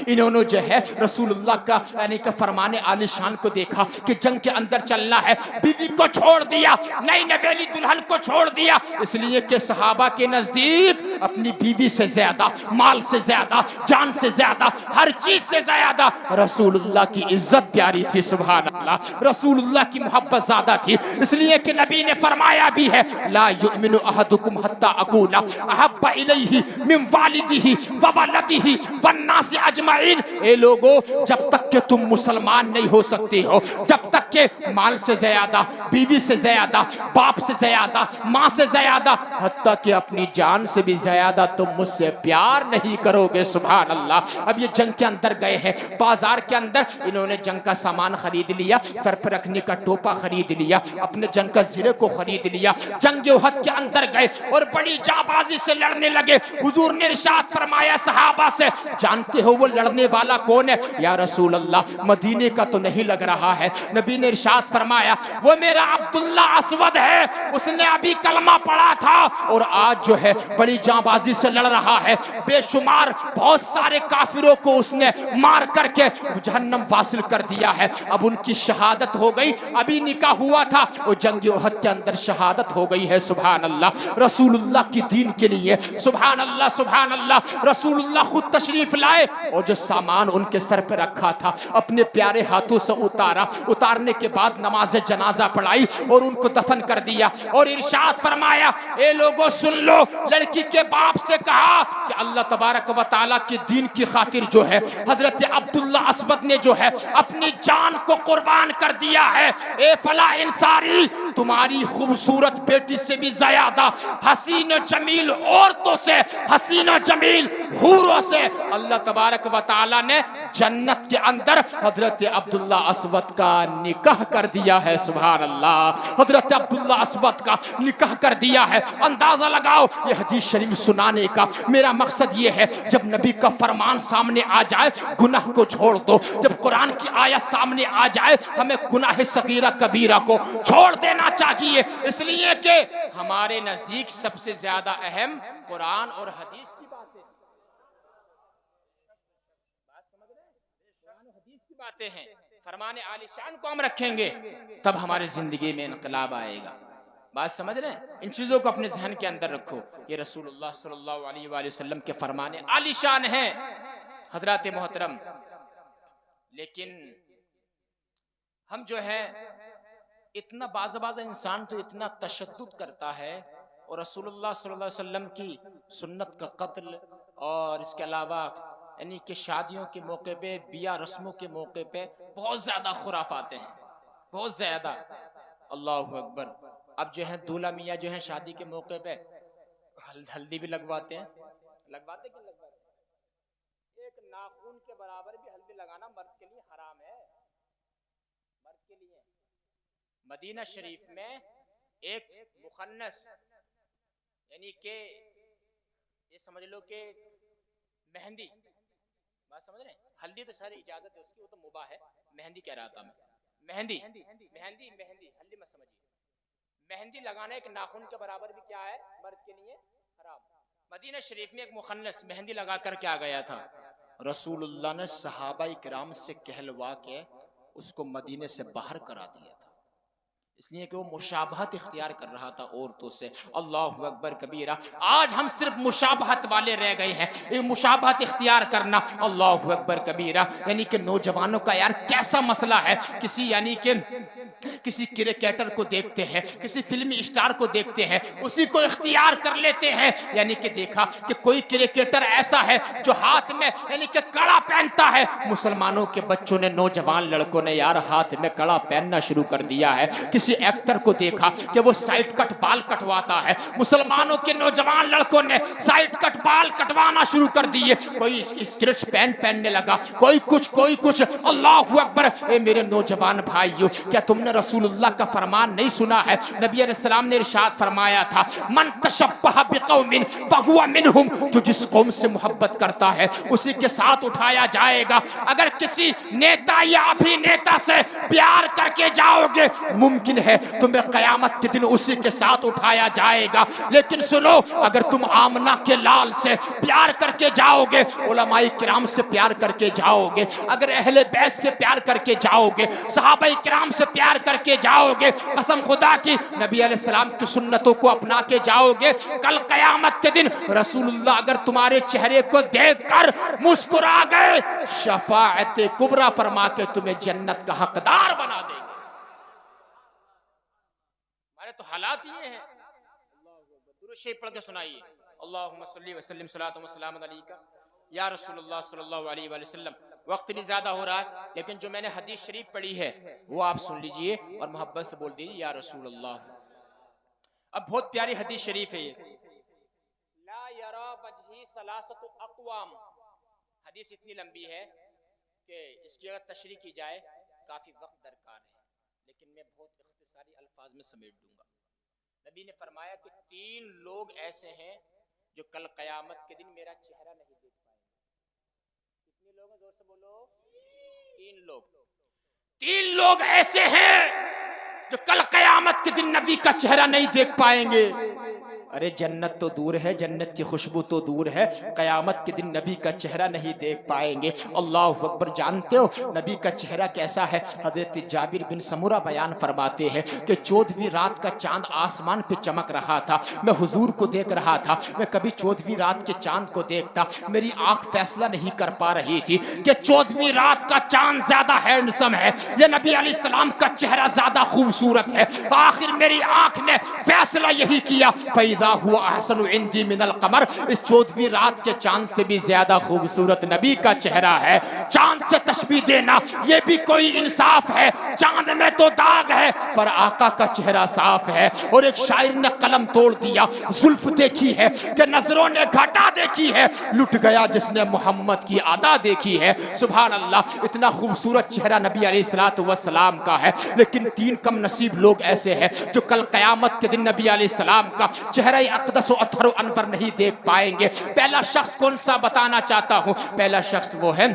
इन्होंने जो है रसूलुल्लाह का यानी कि फरमाने आलिशान को देखा कि जंग के अंदर चलना है, बीवी को छोड़ दिया, नई नवेली दुल्हन को छोड़ दिया, इसलिए कि सहाबा के नजदीक अपनी बीवी से ज्यादा, माल से ज्यादा, जान से ज्यादा, हर चीज से ज्यादा रसूलुल्लाह की इज्जत प्यारी थी। सुभान अल्लाह, रसूलुल्लाह की मोहब्बत ज्यादा थी, इसलिए कि नबी ने फरमाया भी है, ला युमिनु अहदुकुम हत्ता अकूना अहब्बा इलैहि मिन वालिदिही व वलदिही वन्नास अजमाइन। ए लोगो, जब तक कि तुम मुसलमान नहीं हो सकते हो, जब तक के माल से ज्यादा, बीवी से ज्यादा, बाप से ज्यादा, माँ से ज्यादा, हत्ता कि अपनी जान से भी ज्यादा तुम मुझसे प्यार नहीं करोगे। सुभान अल्लाह। अब ये जंग के अंदर गए हैं, बाजार के अंदर इन्होंने जंग का सामान खरीद लिया, सर पर रखने का टोपा खरीद लिया, अपने जंग का जिले को खरीद लिया, जंग उहद के अंदर गए और बड़ी जाबाजी से लड़ने लगे। हुजूर ने इरशाद फरमाया सहाबा से, जानते हो वो लड़ने वाला कौन है? या रसूल अल्लाह, मदीने का तो नहीं लग रहा है। नबी ने इरशाद फरमाया, वो मेरा अब्दुल्ला असवद है, उसने अभी कलमा पढ़ा था और आज जो है बड़ी जाबाजी से लड़ रहा है। बेशुमार बहुत सारे काफिरों को उसने मार करके जहन्नम वासिल कर दिया है। अब उनकी शहादत हो गई, अभी निकाह हुआ था, वो जंग उहद के अंदर शहादत हो गई है। सुभान अल्लाह। रसूलुल्लाह की दीन के लिए, सुभान अल्लाह, सुभान अल्लाह, रसूलुल्लाह खुद तशरीफ लाए और जो सामान उनके सर पे रखा था अपने प्यारे हाथों से उतारा, उतारने के बाद नमाज जनाजा पढ़ाई और उनको दफन कर दिया और इरशाद फरमाया, ए लोगों सुन लो, लड़की के बाप से कहा कि अल्लाह तबारक व तआला की दीन की खातिर जो है हजरत अब्दुल्ला असवद ने जो है अपनी जान को कुर्बान कर दिया है। ए फला इंसारी, तुम्हारी खूबसूरत बेटी से भी ज्यादा हसीन जमील औरतों से, हसीन जमील हूरों से अल्लाह तबारक व तआला ने जन्नत के अंदर हजरत अब्दुल्ला असवद का निकाह कर दिया है। सुभान अल्लाह। हजरत अब्दुल्ला असवद का निकाह कर दिया है। अंदाजा लगाओ, ये हदीस शरीफ सुनाने का मेरा मकसद ये है, जब नबी का फरमान सामने आ जाए गुनाह को छोड़ दो, जब कुरान की आयत सामने आ जाए हमें गुनाह सगीरा कबीरा को छोड़ देना चाहिए, इसलिए कि हमारे नजदीक सबसे ज्यादा अहम कुरान और हदीस की बातें, बात समझ रहे हैं? कुरान और हदीस की बातें हैं। फरमाने आलिशान को हम रखेंगे तब हमारी जिंदगी में इनकलाब आएगा। बात समझ रहे हैं? इन चीजों को अपने जहन के अंदर रखो। ये रसूलुल्लाह सल्लल्लाहु अलैहि वसल्लम के फरमाने आलिशान हैं हजरात मोहतरम। लेकिन हम जो है इतना बाज़ इंसान तो इतना तशद्दुद करता है और रसूलुल्लाह सल्लल्लाहु अलैहि वसल्लम की सुन्नत का कत्ल और इसके अलावा यानी कि शादियों के मौके पे, बिया रस्मों के मौके पे बहुत ज्यादा खुराफाते हैं, बहुत ज्यादा। अल्लाहु अकबर। अब जो है दूल्हा मियाँ जो है शादी के मौके पे हल्दी भी लगवाते हैं, लगवाते कि लगवाते? एक नाखून के बराबर भी हल्दी लगाना मर्द के लिए हराम है, मर्द के लिए। मदीना शरीफ में एक मुखन्नस यानी के ये समझ लो कि मेहंदी, बात समझ रहे हैं? हल्दी तो सारी इजाजत है उसकी, वो तो मुबाह है। मेहंदी कह रहा था मैं, मेहंदी मेहंदी मेहंदी हल्दी मत समझिए। मेहंदी लगाना एक नाखून के बराबर भी क्या है, मर्द के लिए हराम। मदीना शरीफ में एक मुखन्नस मेहंदी लगा कर के आ गया था, रसूलुल्लाह ने सहाबा किराम से कहलवा के उसको मदीने से बाहर करा दिया था, इसलिए कि वो मुशाबहत इख्तियार कर रहा था औरतों से। अल्लाहु अकबर कबीरा। आज हम सिर्फ मुशाबहत वाले रह गए हैं, ये मुशाबहत इख्तियार करना, अल्लाहु अकबर कबीरा। यानी कि नौजवानों का यार कैसा मसला है, किसी यानी कि किसी क्रिकेटर को देखते हैं, किसी फिल्मी स्टार को देखते हैं, उसी को इख्तियार कर लेते हैं। यानी कि देखा कि कोई क्रिकेटर ऐसा है जो हाथ में यानी कि कड़ा पहनता है, मुसलमानों के बच्चों ने, नौजवान लड़कों ने यार हाथ में कड़ा पहनना शुरू कर दिया है। किसी एक्टर को देखा कि वो साइड कट बाल कटवाता है, मुसलमानों के नौजवान लड़कों ने साइड कट बाल कटवाना शुरू कर दिए। कोई स्किर्ट पैंट पहनने लगा, कोई कुछ। अल्लाहु अकबर। ए मेरे नौजवान भाइयों, क्या तुमने रसूलुल्लाह का फरमान नहीं सुना है? नबी अलैहिस्सलाम ने इरशाद फरमाया था, मन तशब्बह बिकौमिन फहुवा मिनहुम, जो जिस कौम से मोहब्बत करता है उसी के साथ उठाया जाएगा। अगर किसी नेता या अभिनेता से प्यार करके जाओगे, मुमकिन है तुम्हें कयामत के दिन उसी के साथ उठाया जाएगा। लेकिन सुनो, अगर तुम आमना के लाल से प्यार करके जाओगे, उलमाए किराम से प्यार करके जाओगे, अगर अहले बैत से प्यार करके जाओगे, सहाबाए किराम से प्यार करके जाओगे, कसम खुदा की नबी अलैहिस्सलाम की सुन्नतों को अपना के जाओगे, कल कयामत के दिन रसूलुल्लाह अगर तुम्हारे चेहरे को देखकर मुस्कुरा गए, शफाअत कुबरा फरमा के तुम्हें जन्नत का हकदार बना देंगे। हमारे तो हालात ये हैं। दुरूद शरीफ पढ़ के सुनाइए, अल्लाहुम्मा सल्ली व सल्लिम सलातु व सलाम अलैका या रसूलुल्लाह सल्लल्लाहु अलैहि वसल्लम। वक्त भी ज्यादा हो रहा है, लेकिन जो मैंने हदीस शरीफ पढ़ी है वो आप सुन लीजिए और मोहब्बत से बोल दीजिए या रसूल अल्लाह। अब बहुत प्यारी हदीस शरीफ है ये। ला यरा वजही सलासतु अक़वाम। हदीस इतनी लंबी है कि इसकी अगर तशरीह की जाए काफी वक्त दरकार है, लेकिन मैं बहुत इख्तिसारी अल्फाज में समेट दूंगा। नबी ने फरमाया कि 3 लोग ऐसे हैं जो कल कयामत के दिन मेरा चेहरा नहीं देख पाएंगे। कितने लोग हैं, जोर से बोलो। 3 लोग ऐसे हैं जो कल कयामत के दिन नबी का चेहरा नहीं देख पाएंगे। अरे जन्नत तो दूर है, जन्नत की खुशबू तो दूर है, कयामत के दिन नबी का चेहरा नहीं देख पाएंगे। अल्लाह अकबर। जानते हो नबी का चेहरा कैसा है? हजरत जाबिर बिन समुरा बयान फरमाते हैं कि 14वीं रात का चांद आसमान पे चमक रहा था, मैं हुजूर को देख रहा था। मैं कभी 14वीं रात के चांद को देखता, मेरी आंख फैसला नहीं कर पा रही थी कि 14वीं रात का चांद ज्यादा हैंडसम है या नबी अलैहिस्सलाम का चेहरा ज्यादा खूबसूरत है। आखिर मेरी आंख ने फैसला यही किया, फैदा हुआ अहसन इंदी मिनल कमर। इस 14वीं रात के चांद से भी ज्यादा खूबसूरत नबी का चेहरा है। चांद से तशबीह देना ये भी कोई इंसाफ है? चांद में तो दाग है पर आका का चेहरा साफ है। और एक शायर ने कलम तोड़ दिया, जुल्फ देखी है कि नजरों ने घटा देखी है, लुट गया जिसने मोहम्मद की अदा देखी है। सुभान अल्लाह। इतना खूबसूरत चेहरा नबी अलैहिस्सलातु वस्सलाम का है, लेकिन 3 कम नसीब लोग ऐसे हैं जो कल कयामत के दिन नबी अलैहिस्सलाम का चेहरा अक़दस व अत्हर अनवर नहीं देख पाएंगे। पहला शख्स कौन सा बताना चाहता हूं? पहला शख्स वो है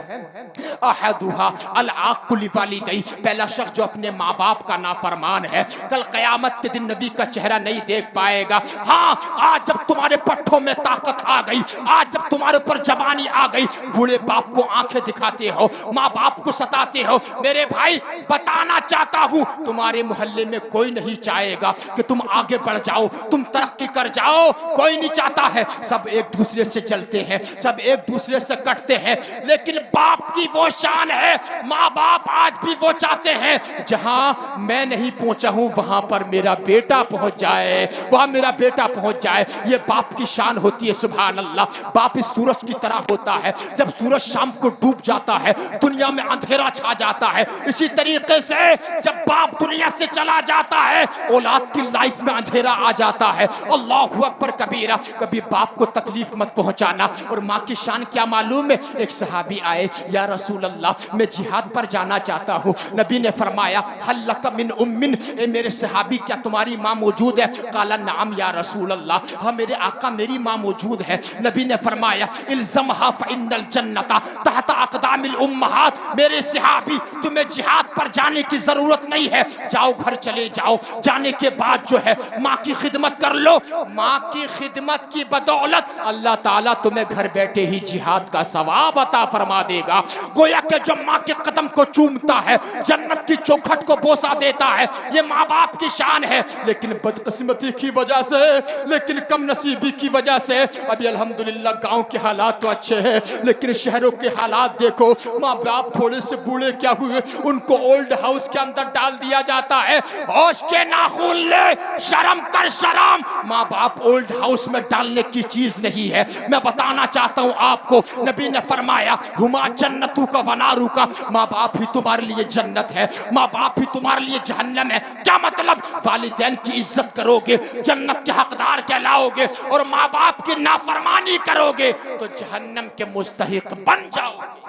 अहदुहा अल आकुल वालिदै। पहला शख्स जो अपने माँ बाप का नाफरमान है, कल कयामत के दिन नबी का चेहरा नहीं देख पाएगा। हाँ, आज जब तुम्हारे पट्टों में ताकत आ गई, आज जब तुम्हारे ऊपर जवानी आ गई, बूढ़े बाप को आंखें दिखाते हो, माँ बाप को सताते हो, मेरे भाई बताना चाहता हूँ तुम्हारे मोहल्ले में कोई नहीं चाहेगा कि तुम आगे बढ़ जाओ, तुम तरक्की कर जाओ। कोई नहीं चाहता है, सब एक दूसरे से चलते हैं, सब एक दूसरे से कटते हैं। लेकिन बाप की वो शान है, माँ बाप आज भी वो चाहते हैं जहां मैं नहीं पहुंचा हूं वहां पर मेरा बेटा पहुंच जाए, वहां मेरा बेटा पहुंच जाए। ये बाप की शान होती है। सुभान अल्लाह। बाप इस सूरज की तरह होता है, जब सूरज शाम को डूब जाता है दुनिया में अंधेरा छा जाता है। इसी तरीके से जब बाप दुनिया से चला जाता है औलाद की लाइफ में अंधेरा आ जाता है। अल्लाहु अकबर कबीरा। कभी बाप को तकलीफ मत पहुंचाना। और माँ की शान क्या मालूम है? एक सहाबी आए, या रसूल अल्लाह मैं जिहाद पर जाना चाहता हूँ। नबी ने फरमाया हल लक मिन उम्मिन, ए मेरे सहाबी क्या तुम्हारी माँ मौजूद है? काला नाम या रसूल अल्लाह, हाँ मेरे आका मेरी माँ मौजूद है। नबी ने फरमाया इल्ज़महा फ़इन्नल जन्नता तहता अक़दामिल उम्महात। मेरे सहाबी तुम्हें जिहाद पर जाने की जरूरत नहीं है, जाओ घर चले जाओ, जाने के बाद जो है माँ की खिदमत कर लो। माँ की खिदमत की बदौलत अल्लाह ताला तुम्हें घर बैठे ही जिहाद का सवाब अता फरमा देगा। गोया के जो माँ के कदम को चूमता है जन्नत की चौखट को बोसा देता है। ये माँ बाप की शान है। लेकिन बदकिस्मती की वजह से, लेकिन कम नसीबी की वजह से अभी अल्हम्दुलिल्लाह गांव के हालात तो अच्छे हैं, लेकिन शहरों के हालात देखो। माँ बाप थोड़े से बूढ़े क्या हुए, उनको ओल्ड हाउस के अंदर डाल दिया जाता है। होश के नाखून ले, शर्म कर शर्म। माँ बाप ओल्ड हाउस में डालने की चीज नहीं है। मैं बताना चाहता हूँ आपको, नबी ने फरमाया हुमा जन्नतु का वनारू का। माँ बाप ही तुम्हारे लिए जन्नत है, माँ बाप ही तुम्हारे लिए जहन्नम है। क्या मतलब? वालिदैन की इज्जत करोगे जन्नत के हकदार कहलाओगे, और माँ बाप की नाफरमानी करोगे तो जहन्नम के मुस्तहिक बन जाओगे।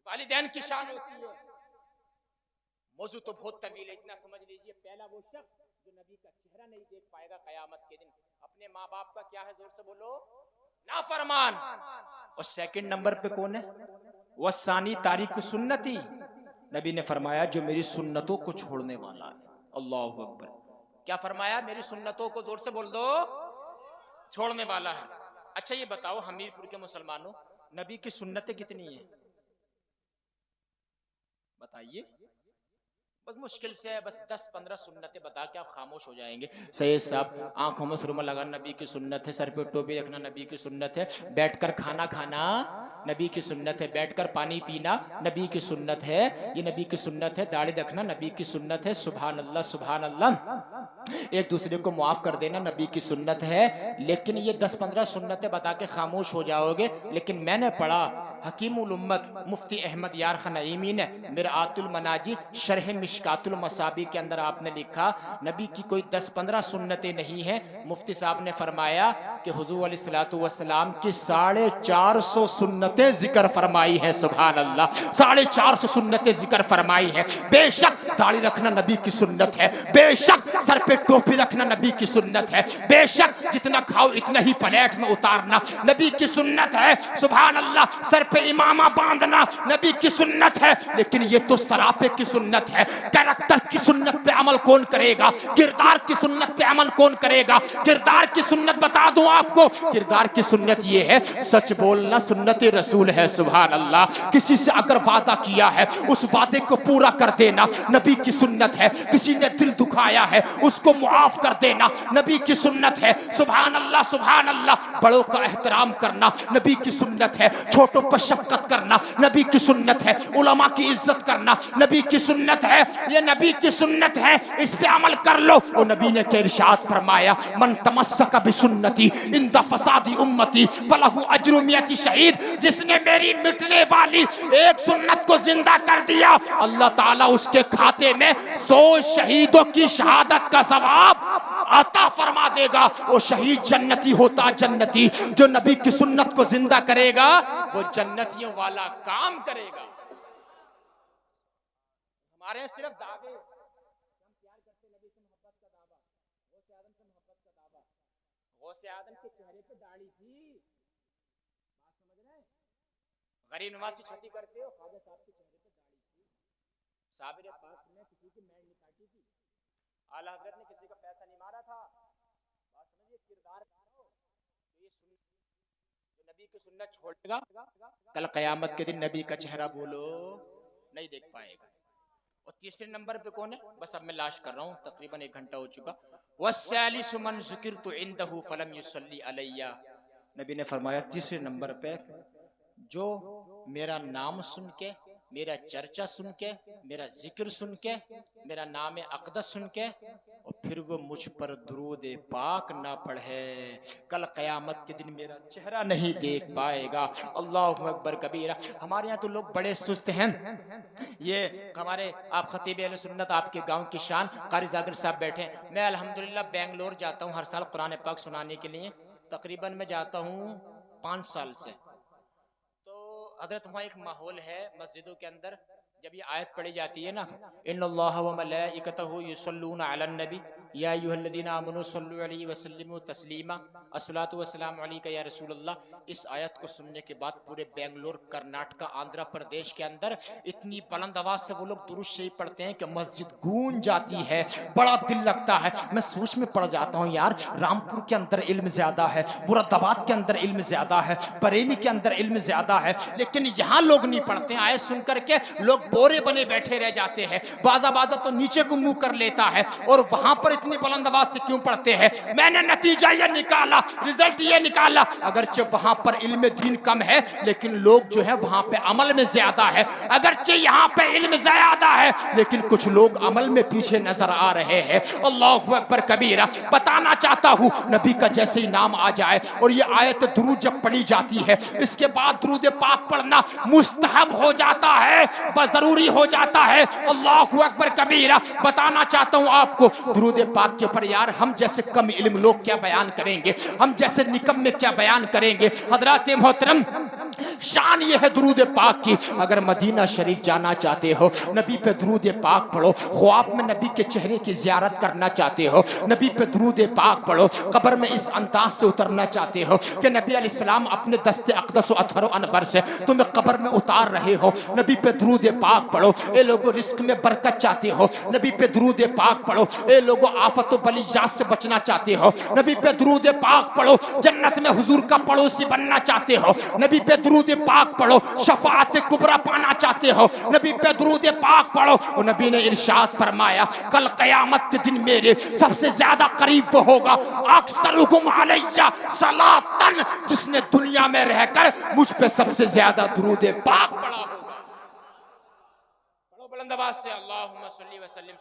वालिदैन की शान होती है। मौजू तो बहुत तवील है, इतना समझ लीजिए। पहला वो शख्स जो नबी का चेहरा नहीं देख पाएगा कयामत के दिन, अपने माँ बाप का क्या है, जोर से बोलो, नाफरमान। और सेकंड नंबर पे कौन है? वसानी तारीख सुन्नती। नबी ने फरमाया जो मेरी सुन्नतों को छोड़ने वाला है। अल्लाहु अकबर। क्या फरमाया? मेरी सुन्नतों को, जोर से बोल दो, छोड़ने वाला है। अच्छा ये बताओ हमीरपुर के मुसलमानों, नबी की सुन्नतें कितनी है बताइए? बस मुश्किल से बस 10-15 सुन्नतें बता के आप खामोश हो जाएंगे। सही साहब, आंखों में सुरमा लगाना नबी की सुन्नत है, सर पे टोपी रखना नबी की सुन्नत है, बैठकर खाना खाना नबी की सुन्नत है, बैठकर पानी पीना नबी की सुन्नत है, ये नबी की सुन्नत है, दाढ़ी रखना नबी की सुन्नत है। सुभान अल्लाह सुभान अल्लाह। एक दूसरे को माफ कर देना नबी की सुन्नत है। लेकिन ये 10-15 सुन्नतें बता के खामोश हो जाओगे। लेकिन मैंने पढ़ा हकीमुल उम्मत मुफ्ती अहमद यार खान नईमी ने मिरआतुल मनाजी शरह मिशकातुल मसाबी के अंदर आपने लिखा नबी की कोई 10-15 सुन्नतें नहीं है। मुफ्ती साहब ने फरमाया कि हुजूर अलैहिस्सलातु वस्सलाम की 450 सुन्नतें जिक्र फरमाई है। सुभान अल्लाह, 450 सुन्नतें जिक्र फरमाई है। बेशक दाढ़ी रखना नबी की सुन्नत है, बेशक सर पे टोपी रखना नबी की सुन्नत है, बेशक जितना खाओ इतना ही प्लेट में उतारना नबी की सुन्नत है। सुभान अल्लाह, सर पे इमामा बांधना नबी की सुन्नत है। लेकिन ये तो सरापे की सुन्नत है। कैरेक्टर की सुन्नत पे अमल कौन करेगा? किरदार की सुन्नत पे अमल कौन करेगा? किरदार की सुन्नत बता दूं आपको, किरदार की सुन्नत ये है सच बोलना सुन्नत रसूल है। सुभान अल्लाह, किसी से अगर वादा किया है उस वादे को पूरा कर देना नबी की सुन्नत है। किसी ने दिल दुखाया है उसको मुआफ कर देना नबी की सुन्नत है। सुभान अल्लाह, सुभान अल्लाह, बड़ों का एहतराम करना नबी की सुन्नत है। छोटों पर शफकत करना नबी की सुन्नत है। उलमा की इज्जत करना नबी की सुन्नत है। ये नबी की सुन्नत है, इस पे अमल कर लो। और नबी ने क्या इरशाद फरमाया, मन तमस्सक बिसुन्नती इंदा फसादी उम्मती फलहु अज्रु मियति शहीद। जिसने मेरी मिटने वाली एक सुन्नत को जिंदा कर दिया, अल्लाह ताला उसके खाते में 100 शहीदों की शहादत का सवाब अता फरमा देगा। वो शहीद जन्नती होता, जन्नती जो नबी की सुन्नत को जिंदा करेगा वो जन्नतियों वाला काम करेगा। हमारे सिर्फ दावे, हम प्यार करते नबी से मोहब्बत का दावा, गौसे आदम से मोहब्बत का दावा। गौसे आदम के चेहरे पे दाढ़ी थी, बात समझ रहे हैं? गरीब नवाज की छठी करते हो, ख्वाजा साहब के चेहरे पे दाढ़ी थी। साबिर पाक ने किसी की मैल नहीं काटी थी, आला हजरत ने किसी का पैसा नहीं मारा था। बात समझिए, किरदार ये जो नबी की सुन्नत छोड़ेगा कल कयामत के दिन नबी का चेहरा बोलो नहीं देख पाएगा। और तीसरे नंबर पे कौन है? बस अब मैं लाश कर रहा हूँ, तकरीबन 1 घंटा हो चुका। वस्सालिसु मन ज़ुकिरतु इंदहु फलम युसल्ली अलैया। नबी ने फरमाया तीसरे नंबर पे जो मेरा नाम सुन के, मेरा चर्चा सुन के, मेरा जिक्र सुन के, मेरा नाम अक़दस सुन के और फिर वो मुझ पर दुरूद पाक ना पढ़े, कल क़यामत के दिन मेरा चेहरा नहीं देख पाएगा। अल्लाहु अकबर कबीरा। हमारे यहाँ तो लोग बड़े सुस्त हैं। ये हमारे आप खतीब अहले सुन्नत, आपके गांव की शान कारी जाकिर साहब बैठे हैं। मैं अल्हम्दुलिल्लाह बेंगलोर जाता हूँ हर साल कुरान पाक सुनाने के लिए। तकरीबन मैं जाता हूँ 5 साल से। हजरत वहाँ एक माहौल है मस्जिदों के अंदर, जब ये आयत पढ़ी जाती है ना, इन्नल्लाह व मलाइकतहु युसल्लूना अलन नबी या अय्युहल्लज़ीना आमनू सल्लु अलैहि व सल्लिमू तस्लीमा अस्सलातु वस्सलामु अलैका या रसूलल्लाह। इस आयत को सुनने के बाद पूरे बेंगलोर, कर्नाटका, आंध्र प्रदेश के अंदर इतनी बुलंद आवाज से वो लोग दुरूद शरीफ पढ़ते हैं कि मस्जिद गूंज जाती है, बड़ा दिल लगता है। मैं सोच में पड़ जाता हूँ यार, रामपुर के अंदर इल्म ज्यादा है, मुरादाबाद के अंदर इल्म ज्यादा है, बरेली के अंदर इल्म ज्यादा है, लेकिन यहाँ लोग नहीं पढ़ते। आयत सुन करके लोग बोरे बने बैठे रह जाते हैं। बाजा बाजा तो नीचे को मुंह कर लेता है, और वहां पर इतनी बुलंद आवाज से क्यों पढ़ते हैं? मैंने नतीजा ये निकाला, रिजल्ट ये निकाला, अगरचे वहां पर इल्म दीन कम है लेकिन लोग जो है वहां पे अमल में ज्यादा है। अगरचे यहाँ पे इल्म ज्यादा है लेकिन कुछ लोग अमल में पीछे नजर आ रहे हैं। अल्लाहु अकबर कबीरा। बताना चाहता हूँ, नबी का जैसे ही नाम आ जाए और ये आयत दुरूद जब पढ़ी जाती है, इसके बाद दुरूद पाक पढ़ना मुस्तहब हो जाता है, जरूरी हो जाता है। अल्लाहु अकबर कबीरा। बताना चाहता हूँ आपको, दुरूद पाक के ऊपर यार हम जैसे कम इल्म लोग क्या बयान करेंगे, हम जैसे निकम में क्या बयान करेंगे। हजरात मोहतरम, शान ये है दुरूद पाक की। अगर मदीना शरीफ जाना चाहते हो, नबी पे दुरूद पाक पढ़ो। ख्वाब में नबी के चेहरे की ज़ियारत करना चाहते हो, नबी पे दुरूद पाक पढ़ो। कब्र में इस अंदाज से उतरना चाहते हो कि नबी अलैहिस्सलाम अपने दस्ते अक़दस व अतहर अनवर से तुम्हें कब्र में उतार रहे हो, नबी पे दुरूद पाक पढ़ो। ए लोगों रिस्क में बरकत चाहते हो, नबी पे दुरूद पाक पढ़ो। ए लोगों आफत व बलियात से बचना चाहते हो, नबी पे दुरूद पाक पढ़ो। जन्नत में हुजूर का पड़ोसी बनना चाहते हो, नबी पे दुरूद पाक पढ़ो। शफाअत कुबरा पाना चाहते हो, नबी पे दुरूद पाक पढ़ो। और नबी ने इरशाद फरमाया, कल क़यामत के दिन मेरे सबसे ज्यादा करीब वो होगा अक्सरुहुम अलैया सलातन, जिसने दुनिया में रहकर मुझ पे सबसे ज्यादा दुरूद पाक पढ़ा होगा। बुलंद आवाज से अल्लाहुम्मा सल्ली व सल्लिम।